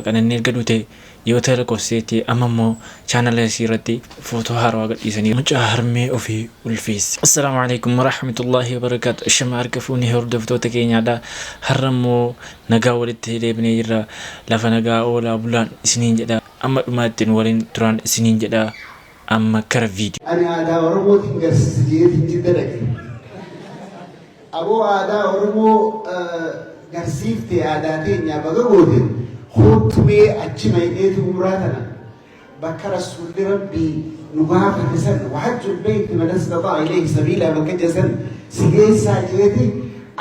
Kan inni erga dhute yoo ta'e lakkoofseetti amma immoo chaanala isiirratti footoo haaraa gadhiisanii mucaa harmee ofii ulfeesse. Assalaamu alaikum warahmatullahi wabarakatuh. Shama argafuuni hordoftoota keenyaadha. Har'a immoo nagaa walitti deebinee jirra. Lafa nagaa oolaa bulaan isiniin jedha. Amma dhumaattiin waliin turaan isiniin jedha. Amma kara viidiyoo. Ani aadaa Oromootiin garsiisee jidda dhaqe. Aboo aadaa Oromoo garsiiftee aadaa teenya baga goote. Hoottumee achi maydheetu umraatana bakka rasuulli rabbii nu gaafate san wahajjul beekti man istataa ilayhi sabiila bakka jasan si geessaa jeeti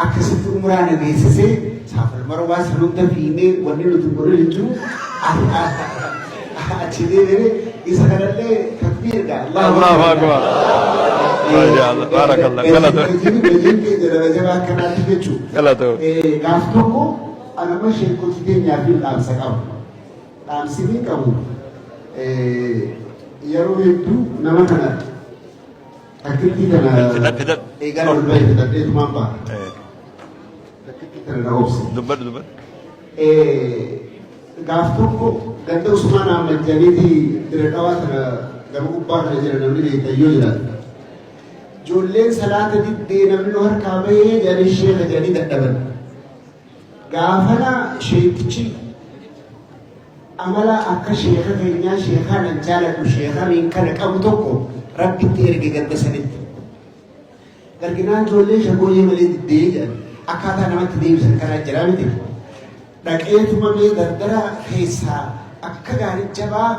akkasitti umraa na geessisee saafal marwaa san hunda fiinee wanni nuti godhu hin jiru achi deemee isa kanallee takbiirga Allahu akbar baarakallah daraja akkanaatti jechuudha gaaf tokko أنا ماشي كنت دنيا في الأمس كم الأمس مين كم يروي يدو نما كنا أكيد كنا إيجار البيت تبدي تمام با أكيد كنا نقص دبر قافتوكو قدو سمعنا من جديدي دركوات قبل كبار رجال نملي تيجي جولين سلامة دي نملي نهار كامي جاني الشيخ جاني دكتور gaafana sheekichi amala akka sheeka keenyaa sheekaa nan jaalatu sheekamiin kana qabu tokko rabbitti erge gaddasanitti garginaan ijoollee shagooyyee malee diddee jedhan akkaataa namatti deebisan karaa jiraa miti dhaqeetuma mee dardara keessaa akka gaarii jabaa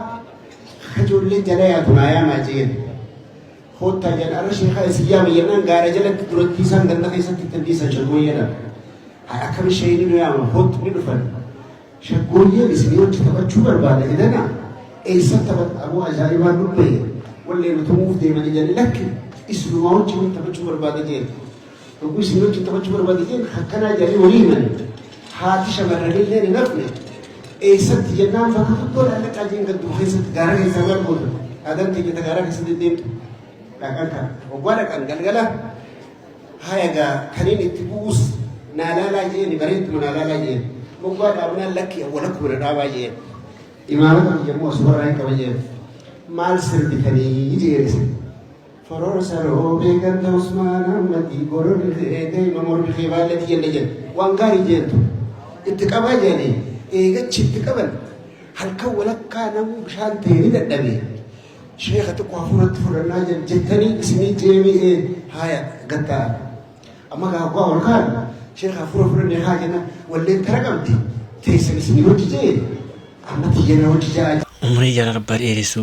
akka ijoollee jala yaatu naayamaa jeen hoottaa jedhan arra sheekaa isiyyaa mayyannaan gaara jalatti duratti isaan ganda keessatti itti hadiisan shagooyyeedhaan أكمل شيء إنه يعمل خط من فن شكوية بسنين تتبتشو بربادة إذا إيه ستبت أبو أجايبا نبي واللي نتموف ديما نجاني لكن اسمه موجه من تبتشو بربادة جين وقوي سنين تتبتشو بربادة جين حكنا جاني وليما هاتي شمر لله نفني إيه ست جنان فكتبتو لأنك أجين قد وخيست غارك يسامر بوضا هذا انت جيتا غارك يسد الدين لكنك وقالك أن قلقلا هاي كانين اتبوس نالا جين بريت من نالا جين مقبل أبنا لك ولك وردا باجين إمامة الجموع سبحانه كباجين مال سرد كني يجيرس فرور سرو بيكن دوسمان أمتي كورو بخيتي ممر بخيبالة ينجن وانكاري جينتو اتكابا جيني إيجا تشتكابا هل كولك كانوا بشان تيري دبي شيخة قوافورة فرنا جتني اسمي جيمي هايا قطع أما قاقوا وركان شيخ أفرو فرني حاجنا واللي ترقمتي تيسمسني وجهي أما تيجينا وجهي umrii jala rabbaadhi dheeressu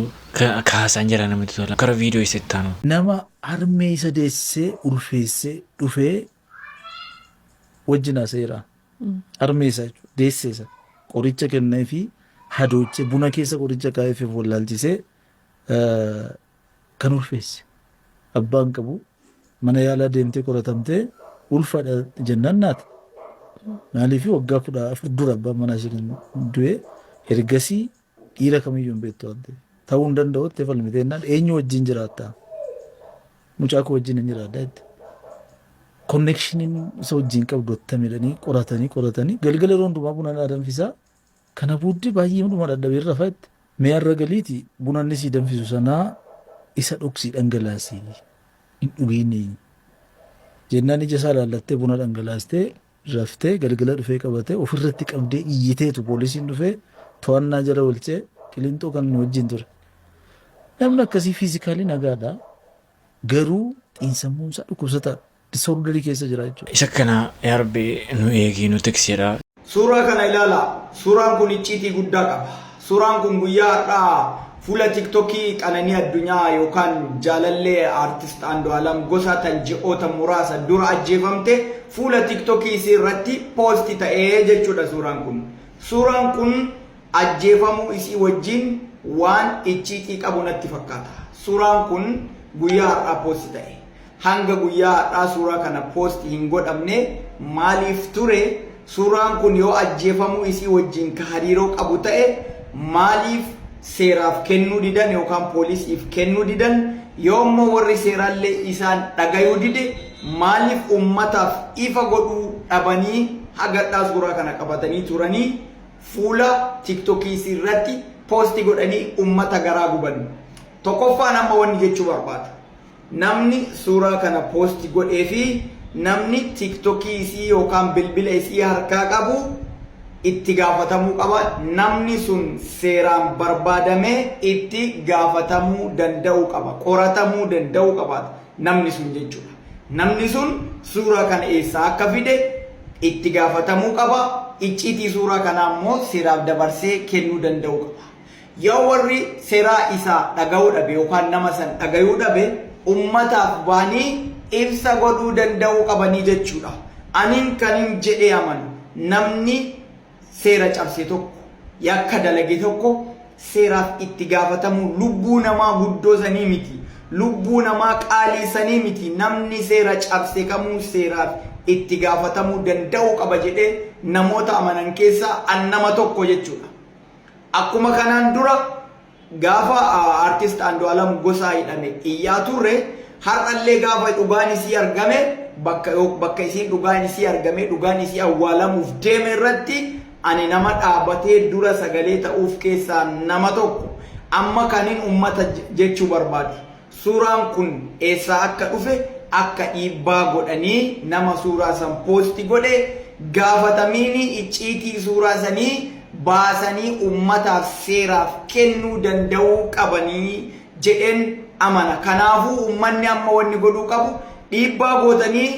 kaasaan jira namatti tola kara viidiyoo isattaanu nama harmee isa deessee ulfeessee dhufee wajjin haasa'eera harmee isa deessee isa qoricha kennee fi hadoochee buna keessa qoricha kaa'ee fi wallaalchisee kan ulfeesse abbaan qabu mana yaalaa deemtee qoratamtee ulfaadha jennaan naati maaliif waggaa 14 dura abbaan manaa ishee du'e ergasii dhiira kamiyyuu hin beektu waan ta'uu hin danda'utti falmitee naan eenyu wajjin jiraatta mucaa koo wajjin hin jiraadha jetti konneekshiniin isa wajjin qabdu ottamidhanii qoratanii galgala yeroo hundumaa buna danfisaa kana booddee baay'ee hunduma dadhabee irra fa'etti mee har'a galiiti buna inni sii danfisu sanaa isa dhoksii dhangalaasii hin dhugiini jennaan ija isaa laallattee buna dhangalaastee raftee galgala dhufee qabatee ofirratti qabdee iyyiteetu poolisiin dhufee to'annaa jala oolchee qiliinxoo kan wajjin ture. Namni akkasii fiizikaalii nagaadha garuu xiinsammuun isaa dhukkubsataa disorderii keessa jira jechuudha. isa kana yaa rabbi nu eegii nu tikseedha. Suuraa kana ilaala. Suuraan kun icciitii guddaa qaba. Suuraan kun guyyaadhaa fuula tiktokii qananii addunyaa yookaan jaalallee artist Andu'aalam Gosaa tan ji'oota muraasa dura ajjeefamte fuula tiktokii irratti poosti ta'ee jechuudha suuraan kun. Suuraan kun ajjeefamuu isii wajjin waan icciitii qabu natti fakkaata. Suuraan kun guyyaa har'aa poosti ta'e. Hanga guyyaa har'aa suuraa kana poosti hin godhamne maaliif ture? Suuraan kun yoo ajjeefamuu isii wajjin ka hariiroo qabu ta'e maaliif seeraaf kennuu didan yookaan poolisiif kennuu didan yoo immoo warri seeraallee isaan dhagayuu dide maaliif ummataaf ifa godhuu dhabanii hagadhaa suuraa kana qabatanii turanii fuula tiktokii irratti poosti godhanii ummata garaa guban. Tokkoffaan amma wanni jechuu barbaada. Namni suuraa kana poosti godhee fi namni tiktokii isii yookaan bilbila isii harkaa qabu itti gaafatamuu qaba. Namni sun seeraan barbaadamee itti gaafatamuu danda'uu qaba. Qoratamuu danda'uu qaba namni sun jechuudha. Namni sun suuraa kana eessaa akka fide itti gaafatamuu qaba. Icciitii suuraa kanaa immoo seeraaf dabarsee kennuu danda'uu qaba. Yoo warri seeraa isaa dhaga'uu dhabe yookaan nama san dhaga'uu dhabe ummataaf baanii ibsa godhuu danda'uu qabanii jechuudha. Aniin kanin jedhee amanu namni seera cabse tokko yakka dalage tokko seeraaf itti gaafatamuu lubbuu namaa guddoo sanii miti. Lubbuu namaa qaalii sanii miti. Namni seera cabse kamuu seeraaf itti gaafatamuu danda'uu qaba jedhee namoota amanan keessaa an nama tokko jechuudha. Akkuma kanaan dura gaafa artist Andu'aalam Gosaa hidhame iyyaa turre har'allee gaafa dhugaan isii argame bakka isiin dhugaan isii argame dhugaan isii awwaalamuuf deeme irratti ani nama dhaabatee dura sagalee ta'uuf keessaa nama tokko. Amma kanin ummata jechuu barbaadu. Suuraan kun eessaa akka dhufe akka dhiibbaa godhanii nama suuraa san poosti godhe gaafatamiini icciitii suuraa sanii baasanii ummataaf seeraaf kennuu danda'uu qabanii jedhen amana. Kanaafuu ummanni amma wanni godhuu qabu dhiibbaa gootanii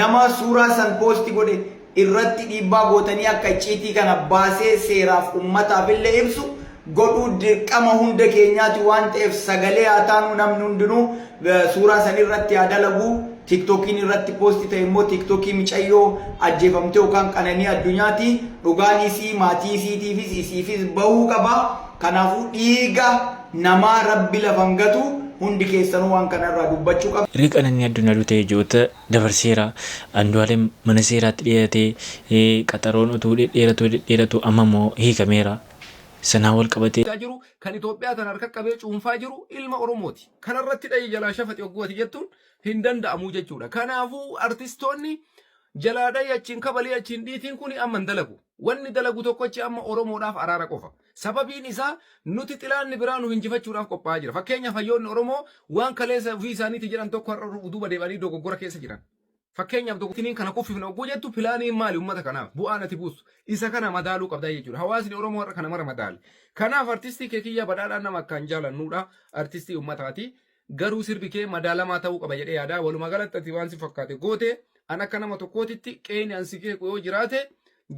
nama suuraa san poosti godhe irratti dhiibbaa gootanii akka icciitii kana baasee seeraaf ummataaf illee ibsu godhuu dirqama hunda keenyaati waan ta'eef sagalee haa taanu namni hundinuu suuraa san irratti haa dalagu. TikTokiin irratti poosti ta'e immoo TikTokii micayyoo ajjeefamtee yookaan qananii addunyaati dhugaan isii maatii isiitiifis isiifis bahuu qaba. Kanaafuu dhiiga namaa rabbi lafan gatu hundi keessanuu waan kanarraa dubbachuu qaba. Irri qananii addunyaa dhutee ji'oota dabarseera. Andu'aalem mana seeraatti dhiyaatee qaxaroon utuu dheeratu amma immoo hiikameera. Sanaa wal qabatee jiru kan Itoophiyaa tan harka qabee cuunfaa jiru ilma Oromooti. Kanarratti dha'ee jalaa shafati oggooti jettuun hin danda'amu jechuudha. Kanaafuu artistoonni jalaa dha'ee achiin kabalee achiin dhiitiin kun amma hin dalagu. Wanni dalagu tokkochi amma Oromoodhaaf araara qofa. Sababiin isaa nuti xilaanni biraa nu hinjifachuudhaaf qophaa'aa jira. Fakkeenyaaf hayyoonni Oromoo waan kaleessa ofii isaaniiti jedhan tokko har'a duuba deebanii dogoggora keessa jiran. Fakkeenyaaf dogoggortiin kana kuffifna oggoo jettu pilaaniin maali uummata kanaaf bu'aan ati buusu isa kana madaaluu qabda jechuudha. Hawaasni Oromoo har'a kana mara madaale. Kanaaf artistii kee Kiyyaa Badhaadhaan nama akkaan jaalannuudha. Artistii uummataati. Garuu sirbi kee madaalamaa ta'uu qaba jedhee yaada. Walumaa galatti ati waan si fakkaate goote an akka nama tokkootitti qeeni ansi kee yoo jiraate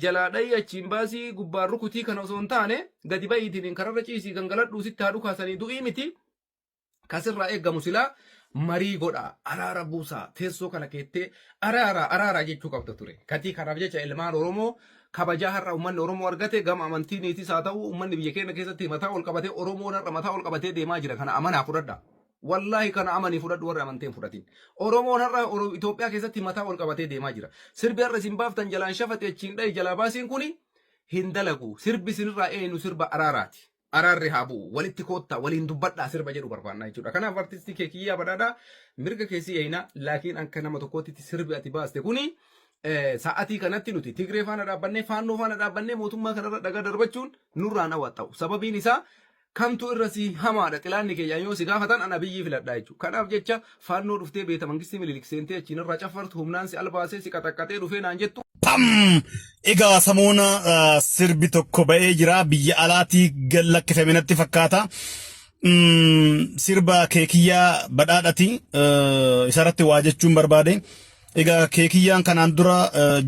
jalaa dha'ii achiin baasii gubbaan rukutii kana osoo hin taane gadi ba'iitiin kararra ciisii gangaladhuu sitti haadhu kaasanii du'ii miti. Kasirraa eeggamu silaa marii godha araara buusaa teessoo kana keettee araara jechuu qabda ture. Katii kanaaf jecha ilmaan Oromoo kabajaa har'a uummanni Oromoo argate gama amantiiniitis haa ta'u uummanni biyya keenya keessatti mataa ol qabatee Oromoon har'a mataa ol qabatee deemaa jira. Kana amanaa fudhadha. Wallahi kana amanii fudhadhu warra amanteen fudhatin. Oromoon har'a Itoophiyaa keessatti mataa ol qabatee deemaa jira. Sirbi har'a isin baaftan jalaan shafate achiin dha'i jalaa baasiin kuni hin dalagu. Sirbi sinirraa eenyu sirba araaraati. Araarri haa bu'u walitti koottaa waliin dubbadhaa sirba jedhu barbaannaa jechuudha. Kanaaf artistii kee Kiyyaa Badhaadhaa mirga keessi eeyina laakiin akka nama tokkootti sirbi ati baaste kuni sa'atii kanatti nuti Tigree faana dhaabbannee faannoo faana dhaabbannee mootummaa kanarra dhagaa darbachuun nurraan hawwatta'u. Sababiin isaa kamtu irra si hamaadha xilaanni keenya yoo si gaafatan ana biyyii filadhaa jechuudha. Kanaaf jecha faannoo dhuftee beeta mangistii Minilik seentee achiin irraa caffartu humnaan si albaasee si qaxaqqatee dhufee naan jettu. Egaa samoona sirbi tokko ba'ee jira biyya alaatii lakkifame natti fakkaata. Sirba kee Kiyyaa Badhaadhaati isarratti waa jechuun barbaade. Egaa kee Kiyyaan kanaan dura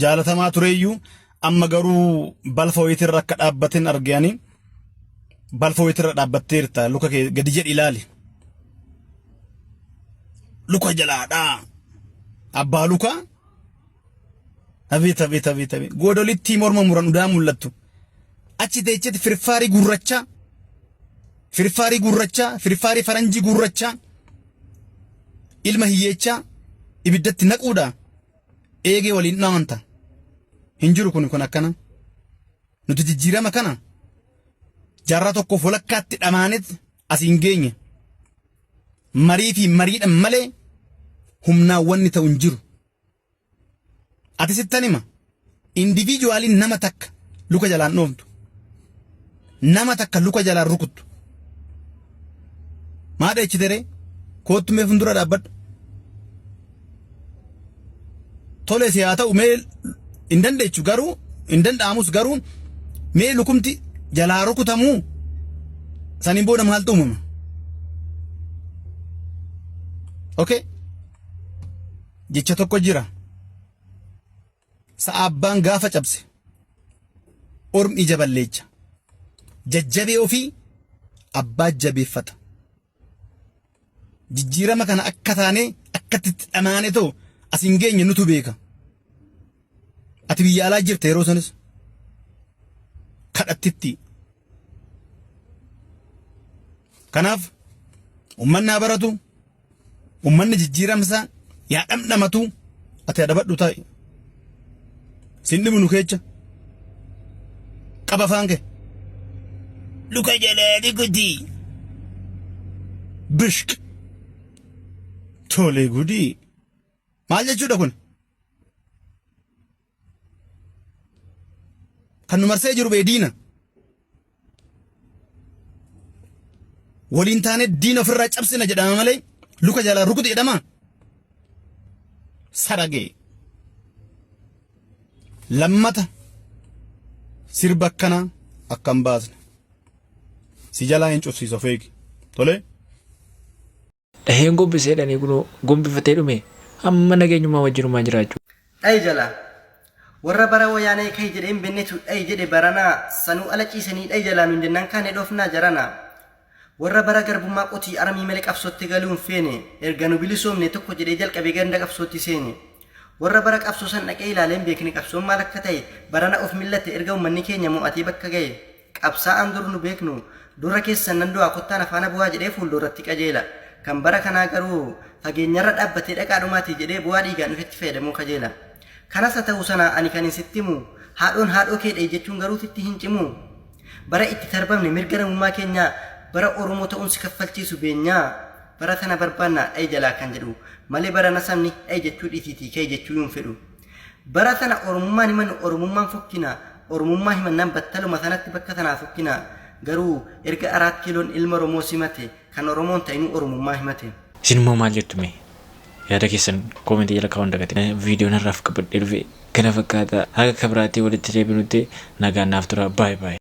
jaalatamaa tureeyyuu amma garuu balfa wayitirra akka dhaabbateen arganii balfa wayitirra dhaabbatteerta luka kee gadi jedhi ilaali. Luka jalaadhaa abbaa luka. Avita. Godolitti morma muran udaa mul'attu. Achi teecheti firfaarii gurracha, firfaarii faranjii gurracha. Ilma hiyyeechaa ibiddatti naquudha. Eegee waliin dhaamanta. Hin jiru kun akkana. Nuti jijjiirama kana. Jaarraa tokkoof walakkaatti dhamaanet asiin geenye. Marii fi mariidhaan malee humnaa wanni ta'u hin jiru. Ati sittanima individualiin nama takka luka jalaan dhoomtu nama takka luka jalaan rukuttu maadha ichitere kootu mee fundura dhaabbadhu tole si haa ta'u mee hin dandeechu garuu hin danda'amus garuu mee lukumti jalaa rukutamuu saniin booda maaltu uumama okay jecha tokko jira sa'a abbaan gaafa cabse ormi ija balleecha jajjabee ofii abbaa jabeeffata jijjiirama kana akka taane akkatti dhamaane ta'u asin geenye nutu beeka ati biyya alaa jirte yeroo sanis kadhattitti kanaaf ummanni haa baratu ummanni jijjiiramsa yaa dhamdhamatu ati adabadhu ta'i sin dhibu nu keecha qaba faanke luka jalaali gudi bishk tole gudi maal jechuudha kun kan nu marsee jiru bee diina waliin taane diina ofirraa cabsina jedhama malee luka jalaa rukuti jedhama saragee lammata sirba akkanaa akka hin baasne si jalaa hin cufsiisa feeki tole dhaheen gombisee dhanii kunoo gombifatee dhume amma nageenyummaa wajjinumaa jiraachuu dhayi jala warra bara wayyaanee kai jedheen bennetu dhayi jedhe baranaa sanuu ala ciisanii dhayi jalaa nun jennaan kaane dhoofnaa jaranaa warra bara garbummaa qotii armii malee qabsootti galuun feene erga nu bilisoomne tokko jedhee jalqabee ganda qabsootti seene warra bara qabsoo san dhaqee ilaaleen beekni qabsoon maal akka ta'e barana of millate erga uummanni keenya mo'atee bakka ga'e qabsaa'aan dur nu beeknu dura keessan nan du'aa kottaan afaana bu'aa jedhee fuulduratti qajeela kan bara kanaa garuu fageenyarra dhaabbatee dhaqaa dhumaatii jedhee bu'aa dhiigaan dhufetti fayyadamuu qajeela kanas haa ta'u sana ani kan hin sittimu haadhoon haadhoo keedhe jechuun garuu sitti hin cimu bara itti tarbamne mirga namummaa keenyaa bara oromoo ta'uun si kaffalchiisu beenyaa bara tana barbaannaa dhayi jalaa kan jedhu malee bara nasamni dhayi jechuu dhiitiitii kee jechuu yuun fedhu bara tana oromummaan himannu oromummaan fokkina oromummaa himannaan battaluma sanatti bakka tanaa fokkina garuu erga 4 kiiloon ilma oromoo simate kan oromoon ta'inuu oromummaa himate isinimmoo maal jettume yaada keessan koomentii jala kaa'uun dagatina viidiyoon irraaf qabadhee dhufe kana fakkaata haga kabiraatti walitti deebinutti nagaan naaf tura baay baay